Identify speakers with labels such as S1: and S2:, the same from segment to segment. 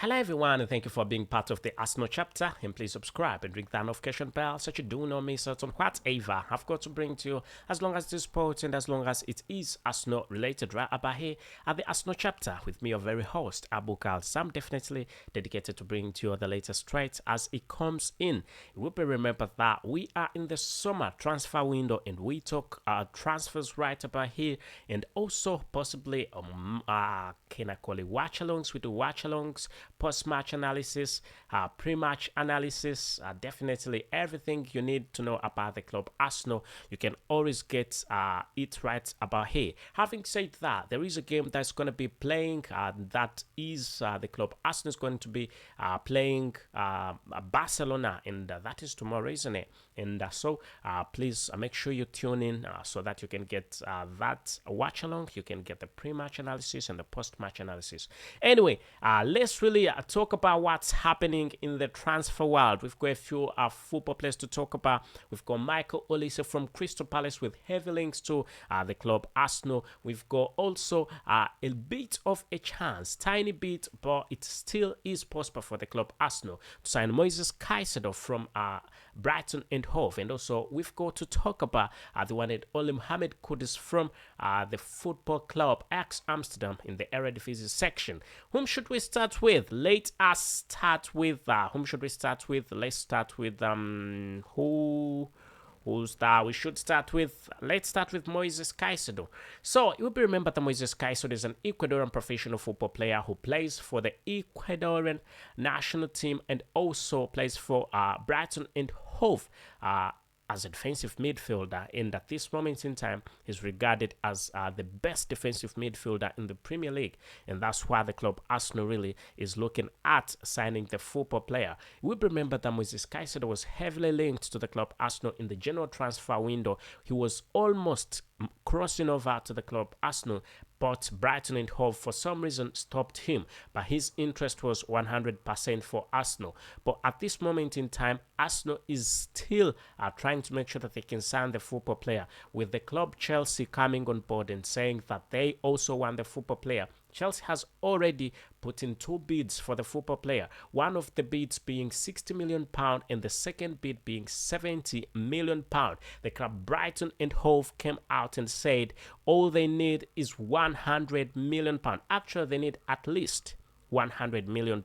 S1: Hello everyone, and thank you for being part of the Arsenal chapter, and please subscribe and ring that notification bell so you do not miss out on whatever I've got to bring to you, as long as it is sports and as long as it is Arsenal related, right about here at the Arsenal chapter with me, your very host, KALS. I'm definitely dedicated to bringing to you the latest trades as it comes in. It will be remembered that we are in the summer transfer window and we talk transfers right about here, and also possibly can I call it watch alongs? We do watch alongs, post-match analysis, pre-match analysis, definitely everything you need to know about the club Arsenal. You can always get it right about here. Having said that, there is a game that's going to be playing. That is the club Arsenal is going to be playing Barcelona, and that is tomorrow, isn't it? And so please make sure you tune in so that you can get that watch along. You can get the pre-match analysis and the post-match analysis. Anyway, let's really talk about what's happening in the transfer world. We've got a few football players to talk about. We've got Michael Olise from Crystal Palace with heavy links to the club Arsenal. We've got also a bit of a chance, tiny bit, but it still is possible for the club Arsenal to sign Moises Caicedo from Brighton and Hove. And also we've got to talk about the one and only Mohammed Kudus from the football club Ajax Amsterdam in the Eredivisie section. Whom should we start with? Let us start with whom should we start with? Let's start with who's that? We should start with, let's start with Moises Caicedo. So you will be remembered that Moises Caicedo is an Ecuadorian professional football player who plays for the Ecuadorian national team and also plays for Brighton and Hove as a defensive midfielder, and at this moment in time is regarded as the best defensive midfielder in the Premier League, and that's why the club Arsenal really is looking at signing the football player. We remember that Moises Caicedo was heavily linked to the club Arsenal in the general transfer window. He was almost crossing over to the club Arsenal, but Brighton and Hove for some reason stopped him, but his interest was 100% for Arsenal. But at this moment in time, Arsenal is still trying to make sure that they can sign the football player, with the club Chelsea coming on board and saying that they also want the football player. Chelsea has already put in 2 bids for the football player. One of the bids being £60 million and the second bid being £70 million. The club Brighton and Hove came out and said all they need is £100 million. Actually, they need at least £100 million.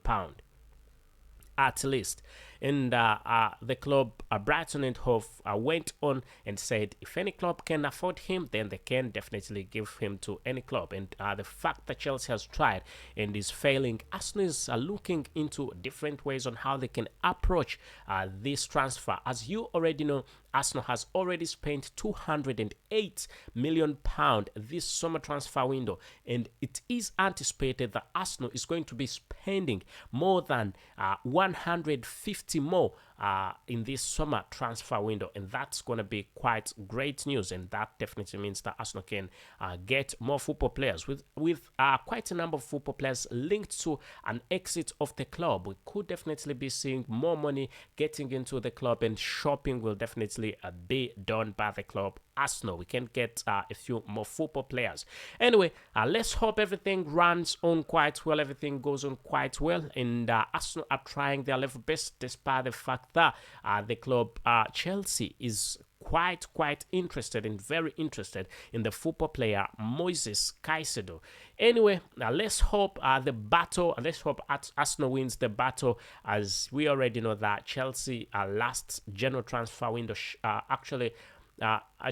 S1: At least. And the club Brighton and Hove went on and said if any club can afford him, then they can definitely give him to any club. And the fact that Chelsea has tried and is failing, Arsenal is looking into different ways on how they can approach this transfer. As you already know, Arsenal has already spent £208 million this summer transfer window, and it is anticipated that Arsenal is going to be spending more than 150 more in this summer transfer window, and that's going to be quite great news. And that definitely means that Arsenal can get more football players with quite a number of football players linked to an exit of the club. We could definitely be seeing more money getting into the club, and shopping will definitely be done by the club Arsenal. We can get a few more football players. Anyway, let's hope everything runs on quite well, everything goes on quite well, and Arsenal are trying their level best despite the fact that the club Chelsea is quite interested and very interested in the football player Moises Caicedo. Anyway, let's hope let's hope Arsenal wins the battle, as we already know that Chelsea last general transfer window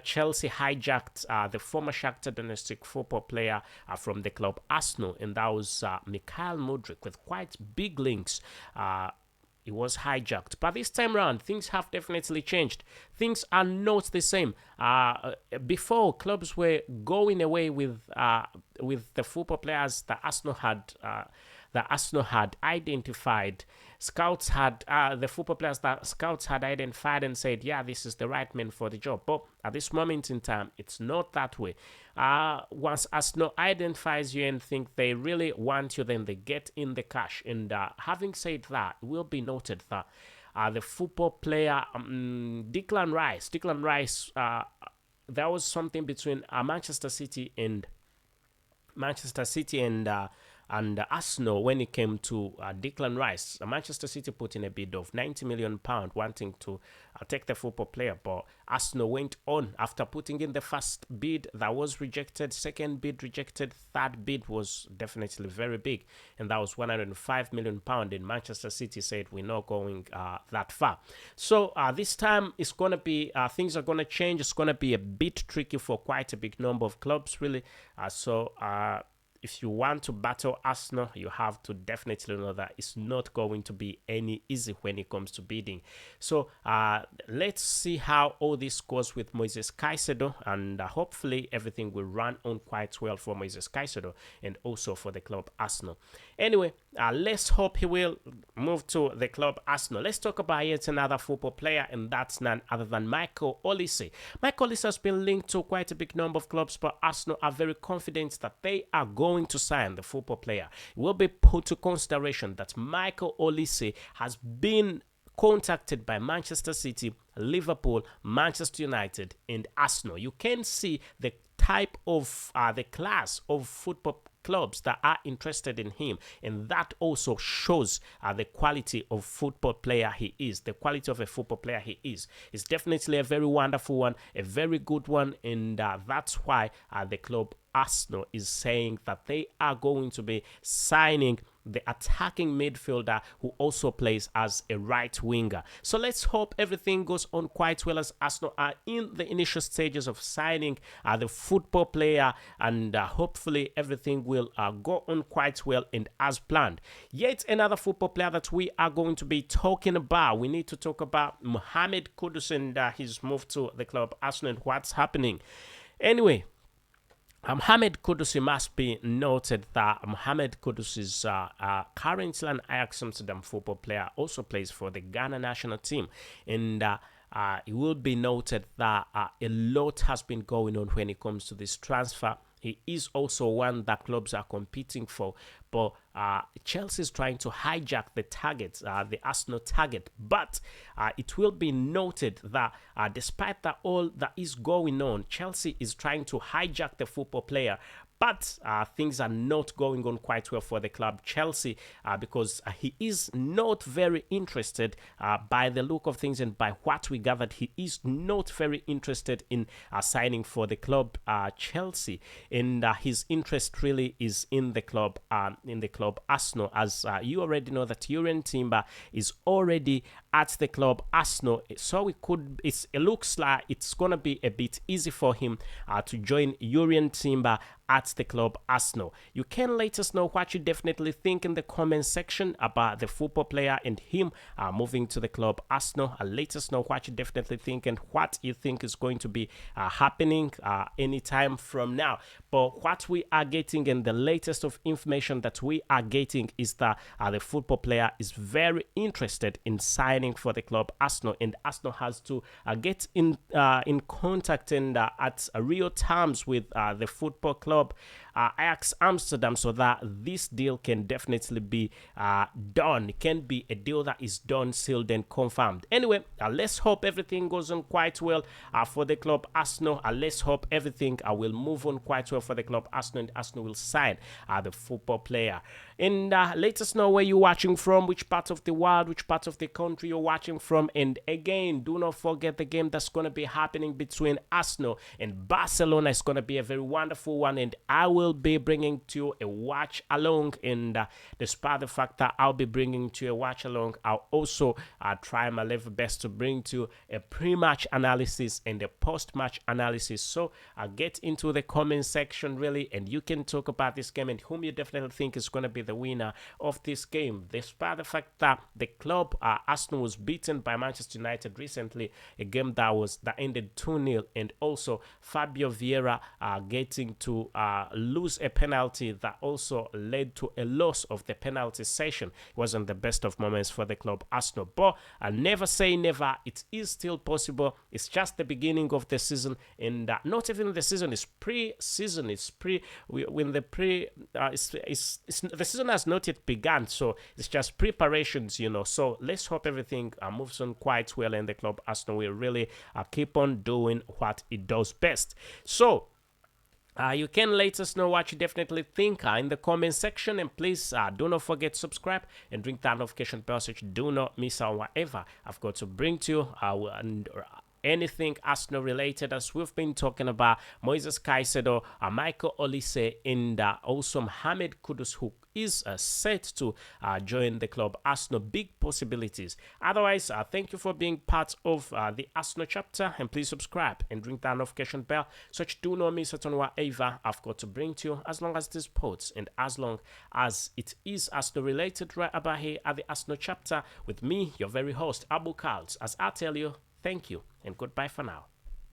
S1: Chelsea hijacked the former Shakhtar Donetsk football player from the club Arsenal, and that was Mikhail Mudryk with quite big links. It was hijacked, but this time around things have definitely changed. Things are not the same. Before, clubs were going away with the football players that Arsenal had identified. Scouts had the football players that scouts had identified and said, yeah, this is the right man for the job. But at this moment in time, it's not that way. Once Arsenal identifies you and think they really want you, then they get in the cash. And having said that, it will be noted that the football player Declan Rice, there was something between Manchester City and And Arsenal, when it came to Declan Rice, Manchester City put in a bid of £90 million wanting to take the football player, but Arsenal went on after putting in the first bid that was rejected, second bid rejected, third bid was definitely very big, and that was £105 million. And Manchester City said we're not going that far. So this time it's gonna be things are gonna change. It's gonna be a bit tricky for quite a big number of clubs, really. If you want to battle Arsenal, you have to definitely know that it's not going to be any easy when it comes to bidding. So let's see how all this goes with Moises Caicedo, and hopefully everything will run on quite well for Moises Caicedo and also for the club Arsenal. Anyway, let's hope he will move to the club Arsenal. Let's talk about yet another football player, and that's none other than Michael Olise. Michael Olise has been linked to quite a big number of clubs, but Arsenal are very confident that they are going to sign the football player. It will be put to consideration that Michael Olise has been contacted by Manchester City, Liverpool, Manchester United, and Arsenal. You can see the type of the class of football clubs that are interested in him, and that also shows the quality of football player he is, the quality of a football player he is. It's definitely a very wonderful one, a very good one, and that's why the club Arsenal is saying that they are going to be signing the attacking midfielder who also plays as a right winger. So let's hope everything goes on quite well, as Arsenal are in the initial stages of signing the football player, and hopefully everything will go on quite well and as planned. Yet another football player that we are going to be talking about. We need to talk about Mohammed Kudus and his move to the club Arsenal and what's happening. Anyway, Mohammed Kudus, it must be noted that Mohammed Kudus is currently an Ajax Amsterdam football player, also plays for the Ghana national team. And it will be noted that a lot has been going on when it comes to this transfer. He is also one that clubs are competing for, but Chelsea is trying to hijack the target, the Arsenal target. But it will be noted that despite that all that is going on, Chelsea is trying to hijack the football player. But things are not going on quite well for the club Chelsea because he is not very interested by the look of things, and by what we gathered, he is not very interested in signing for the club Chelsea, and his interest really is in the club Arsenal, as you already know that Urian Timber is already at the club Arsenal, so it looks like it's gonna be a bit easy for him to join Urian Timber at the club Arsenal. You can let us know what you definitely think in the comment section about the football player and him moving to the club Arsenal. Let us know what you definitely think and what you think is going to be happening anytime from now. But what we are getting, and the latest of information that we are getting, is that the football player is very interested in signing for the club Arsenal, and Arsenal has to get in contact and at real terms with the football club Ajax Amsterdam, so that this deal can definitely be done. It can be a deal that is done, sealed, and confirmed. Anyway, let's hope everything goes on quite well for the club Arsenal. Let's hope everything will move on quite well for the club Arsenal, and Arsenal will sign the football player. And let us know where you're watching from, which part of the world, which part of the country you're watching from. And again, do not forget the game that's going to be happening between Arsenal and Barcelona. It's going to be a very wonderful one, and I will be bringing to you a watch along. And despite the fact that I'll be bringing to you a watch along, I'll also try my level best to bring to you a pre-match analysis and a post-match analysis. So get into the comment section really, and you can talk about this game and whom you definitely think is going to be the winner of this game. Despite the fact that the club Arsenal was beaten by Manchester United recently, a game that ended 2-0, and also Fabio Vieira getting to lose a penalty that also led to a loss of the penalty session. It wasn't the best of moments for the club Arsenal, but never say never. It is still possible. It's just the beginning of the season, and not even the season. It's pre-season. It's the season has not yet begun, so it's just preparations, So let's hope everything moves on quite well, and the club Arsenal will really keep on doing what it does best. So You can let us know what you definitely think in the comment section, and please do not forget to subscribe and ring that notification bell so you do not miss out whatever I've got to bring to you. And anything Arsenal related, as we've been talking about Moises Caicedo, Michael Olise, and also Mohammed Kudus, who is set to join the club. Arsenal, big possibilities. Otherwise, thank you for being part of the Arsenal chapter, and please subscribe and ring that notification bell so you do not miss out on whatever I've got to bring to you, as long as it is sports and as long as it is Arsenal related, right about here at the Arsenal chapter with me, your very host, KALS. As I tell you, thank you and goodbye for now.